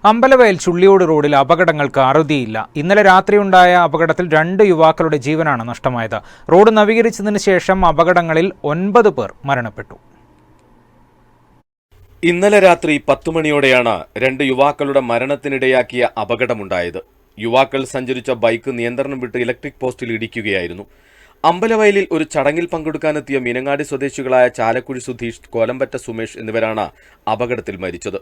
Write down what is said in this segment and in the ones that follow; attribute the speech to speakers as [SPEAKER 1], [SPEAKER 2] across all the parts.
[SPEAKER 1] അമ്പലവയൽ ചുള്ളിയോട് റോഡിൽ അപകടങ്ങൾക്ക് അറുതിയില്ല. ഇന്നലെ രാത്രിയുണ്ടായ അപകടത്തിൽ 2 യുവാക്കളുടെ ജീവനാണ് നഷ്ടമായത്. റോഡ് നവീകരിച്ചതിന് ശേഷം അപകടങ്ങളിൽ 9 പേർ മരണപ്പെട്ടു.
[SPEAKER 2] ഇന്നലെ രാത്രി 10 മണിയോടെയാണ് 2 യുവാക്കളുടെ മരണത്തിനിടയാക്കിയ അപകടമുണ്ടായത്. യുവാക്കൾ സഞ്ചരിച്ച ബൈക്ക് നിയന്ത്രണം വിട്ട് ഇലക്ട്രിക് പോസ്റ്റിൽ ഇടിക്കുകയായിരുന്നു. അമ്പലവയലിൽ ഒരു ചടങ്ങിൽ പങ്കെടുക്കാനെത്തിയ മീനങ്ങാടി സ്വദേശികളായ ചാലക്കുഴി സുധീഷ്, കോലമ്പറ്റ സുമേഷ് എന്നിവരാണ് അപകടത്തിൽ മരിച്ചത്.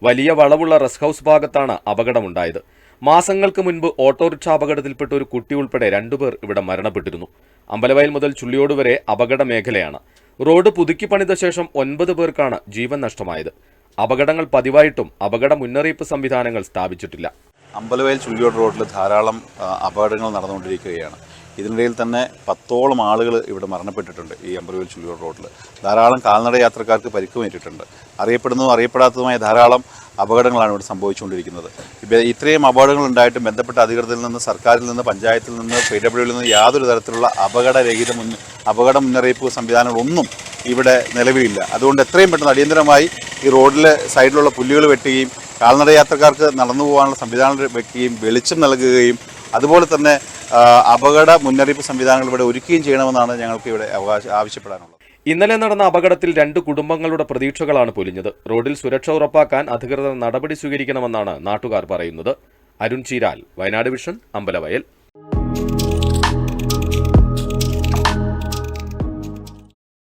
[SPEAKER 2] വലിയ വളവുള്ള റെസ്റ്റ് ഹൌസ് ഭാഗത്താണ് അപകടമുണ്ടായത്. മാസങ്ങൾക്ക് മുൻപ് ഓട്ടോറിക്ഷ അപകടത്തിൽപ്പെട്ട ഒരു കുട്ടി ഉൾപ്പെടെ 2 പേർ ഇവിടെ മരണപ്പെട്ടിരുന്നു. അമ്പലവയൽ മുതൽ ചുള്ളിയോട് വരെ അപകട മേഖലയാണ്. റോഡ് പുതുക്കി പണിത ശേഷം 9 പേർക്കാണ് ജീവൻ നഷ്ടമായത്. അപകടങ്ങൾ പതിവായിട്ടും അപകട മുന്നറിയിപ്പ് സംവിധാനങ്ങൾ സ്ഥാപിച്ചിട്ടില്ല.
[SPEAKER 3] അമ്പലവയൽ ചുള്ളിയോട് റോഡിൽ ധാരാളം അപകടങ്ങൾ നടന്നുകൊണ്ടിരിക്കുകയാണ്. ഇതിനിടയിൽ തന്നെ 10ഓളം ആളുകൾ ഇവിടെ മരണപ്പെട്ടിട്ടുണ്ട്. ഈ അമ്പലവയൽ ചുള്ളിയോട് റോഡിൽ ധാരാളം കാൽനട യാത്രക്കാർക്ക് പരിക്കുമേറ്റിട്ടുണ്ട്. അറിയപ്പെടുന്നതും അറിയപ്പെടാത്തതുമായ ധാരാളം അപകടങ്ങളാണ് ഇവിടെ സംഭവിച്ചുകൊണ്ടിരിക്കുന്നത്. ഇത്രയും അപകടങ്ങൾ ഉണ്ടായിട്ടും ബന്ധപ്പെട്ട അധികൃതരിൽ നിന്ന്, സർക്കാരിൽ നിന്ന്, പഞ്ചായത്തിൽ നിന്ന്, PWയിൽ നിന്ന് യാതൊരു തരത്തിലുള്ള അപകട മുന്നറിയിപ്പ് സംവിധാനങ്ങളൊന്നും ഇവിടെ നിലവിലില്ല. അതുകൊണ്ട് എത്രയും പെട്ടെന്ന് അടിയന്തരമായി ഈ റോഡിലെ സൈഡിലുള്ള പുല്ലുകൾ വെട്ടുകയും കാൽനട യാത്രക്കാർക്ക് നടന്നു പോകാനുള്ള സംവിധാനങ്ങൾ വെക്കുകയും വെളിച്ചം നൽകുകയും അതുപോലെ തന്നെ അപകട മുന്നറിയിപ്പ് സംവിധാനങ്ങൾ ഇവിടെ ഒരുക്കുകയും ചെയ്യണമെന്നാണ് ഞങ്ങൾക്ക് ഇവിടെ ആവശ്യപ്പെടാനുള്ളത്.
[SPEAKER 2] ഇന്നലെ നടന്ന അപകടത്തിൽ 2 കുടുംബങ്ങളുടെ പ്രതീക്ഷകളാണ് പൊലിഞ്ഞത്. റോഡിൽ സുരക്ഷ ഉറപ്പാക്കാൻ അധികൃതർ നടപടി സ്വീകരിക്കണമെന്നാണ് നാട്ടുകാർ പറയുന്നത്. അരുൺ ചീരാൽ, വയനാട് വിഷൻ, അമ്പലവയൽ.